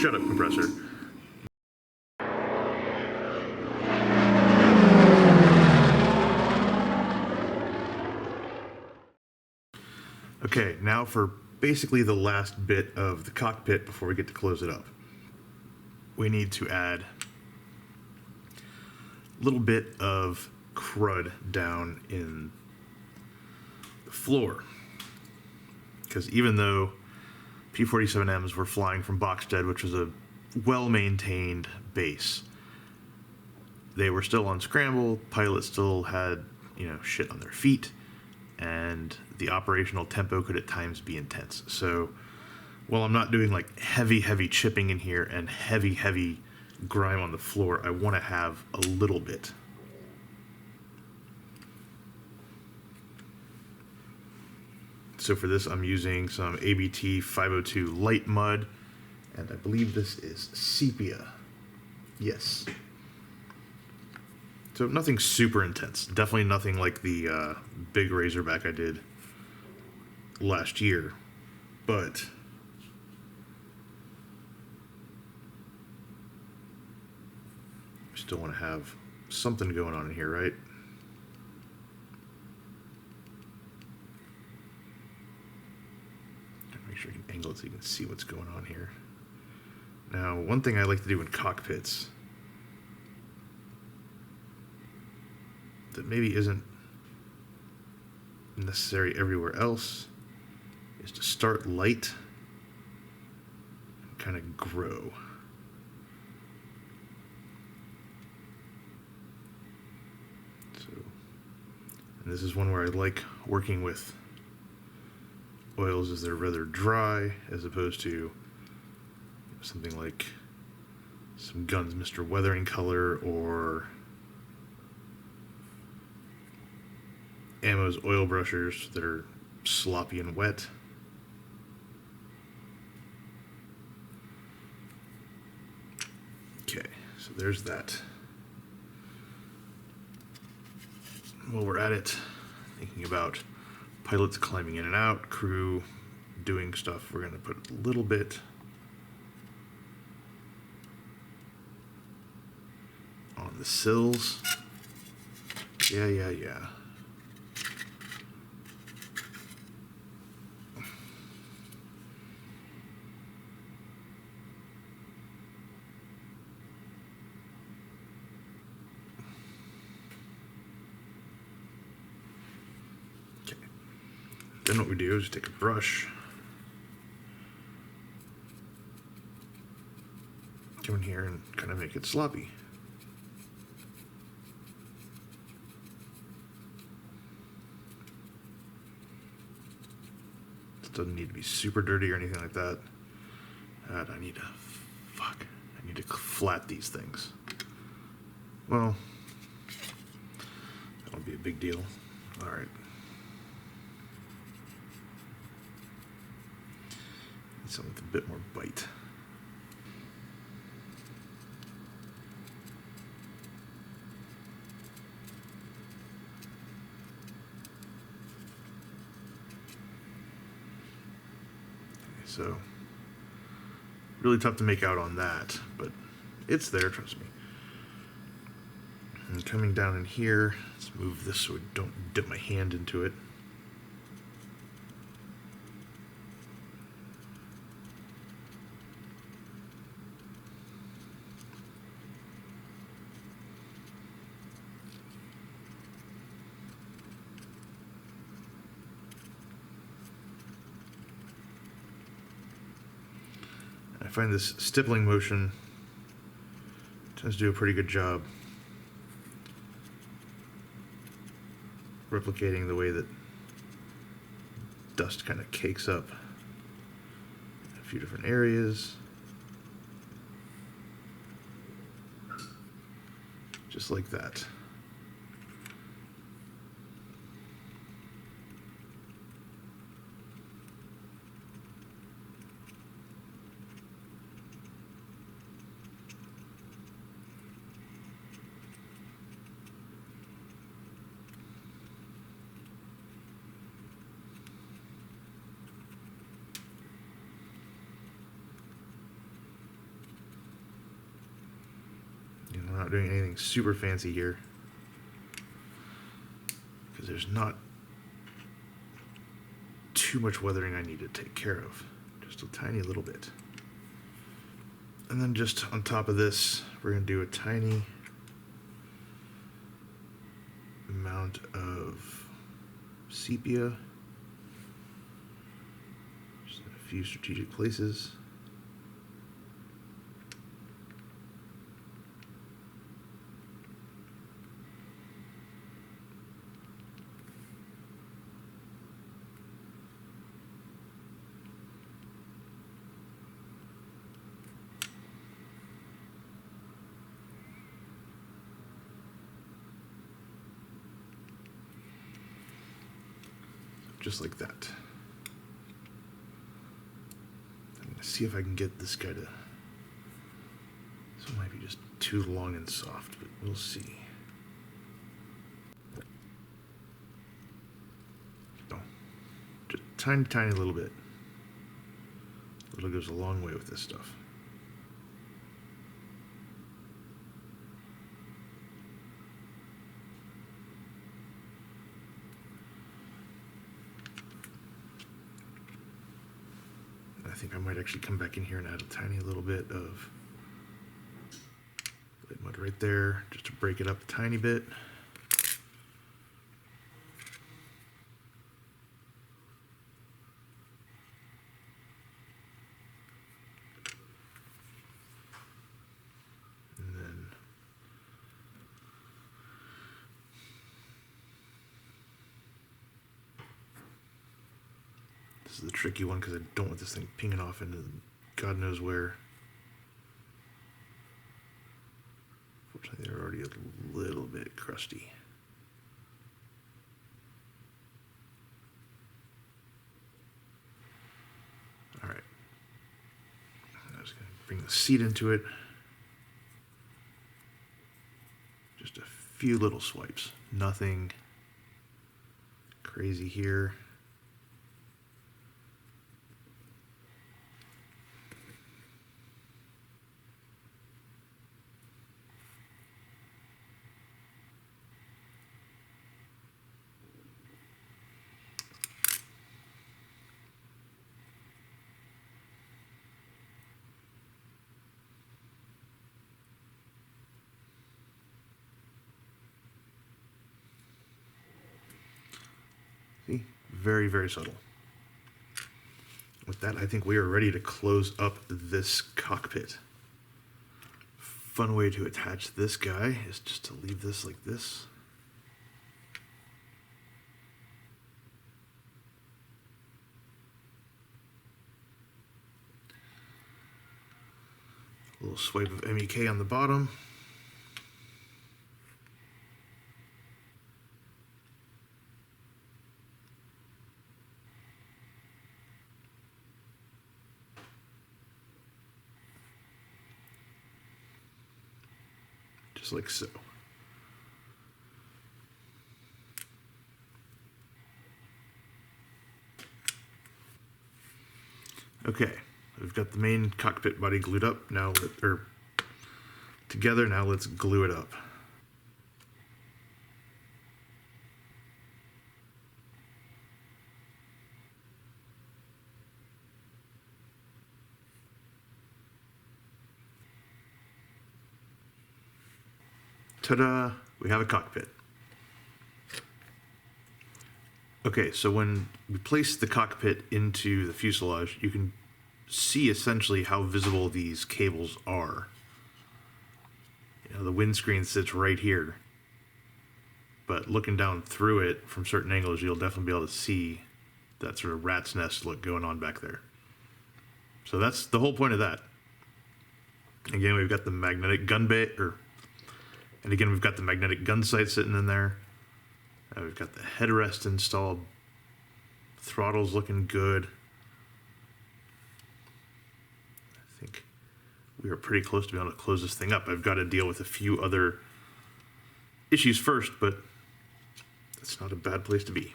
Shut up, compressor. Okay, now for basically the last bit of the cockpit before we get to close it up. We need to add a little bit of crud down in the floor. Because even though P-47Ms were flying from Boxstead, which was a well-maintained base, they were still unscrambled, pilots still had, shit on their feet, and the operational tempo could at times be intense. So while I'm not doing like heavy chipping in here and heavy grime on the floor, I want to have a little bit. So for this, I'm using some ABT 502 light mud, and I believe this is sepia. Yes. So nothing super intense. Definitely nothing like the big Razorback I did last year. But we still want to have something going on in here, right? Make sure I can angle it so you can see what's going on here. Now, one thing I like to do in cockpits that maybe isn't necessary everywhere else is to start light and kind of grow. So, and this is one where I like working with oils as they're rather dry, as opposed to something like some Guns Mr. Weathering color or Ammo's oil brushers that are sloppy and wet. Okay, so there's that. While we're at it, thinking about pilots climbing in and out, crew doing stuff, we're going to put a little bit on the sills. Yeah. Then what we do is take a brush, come in here and kind of make it sloppy. It doesn't need to be super dirty or anything like that. And I need to flat these things. Well, that'll be a big deal. All right. Something with a bit more bite. Okay, so really tough to make out on that, but it's there, trust me. And coming down in here, let's move this so I don't dip my hand into it. I find this stippling motion tends to do a pretty good job replicating the way that dust kind of cakes up in a few different areas. Just like that. not doing anything super fancy here, because there's not too much weathering I need to take care of. Just a tiny little bit. And then just on top of this, we're going to do a tiny amount of sepia. Just in a few strategic places. Just like that. I'm going to see if I can get this guy to... This one might be just too long and soft, but we'll see. No. Just tiny, tiny little bit. A little goes a long way with this stuff. I think I might actually come back in here and add a tiny little bit of light mud right there, just to break it up a tiny bit. And then this is the tricky one because I don't want this thing pinging off into God knows where. Fortunately, they're already a little bit crusty. All right. I'm just going to bring the seat into it. Just a few little swipes. Nothing crazy here. See, very, very subtle. With that, I think we are ready to close up this cockpit. Fun way to attach this guy is just to leave this like this. A little swipe of MEK on the bottom. Just like so. Okay, we've got the main cockpit body glued up now, or together. Now let's glue it up. Ta-da! We have a cockpit. Okay, so when we place the cockpit into the fuselage, you can see essentially how visible these cables are. You know, the windscreen sits right here, but looking down through it from certain angles, you'll definitely be able to see that sort of rat's nest look going on back there. So that's the whole point of that. Again, we've got the magnetic gun bay, and again, we've got the magnetic gun sight sitting in there. We've got the headrest installed. Throttle's looking good. I think we are pretty close to being able to close this thing up. I've got to deal with a few other issues first, but that's not a bad place to be.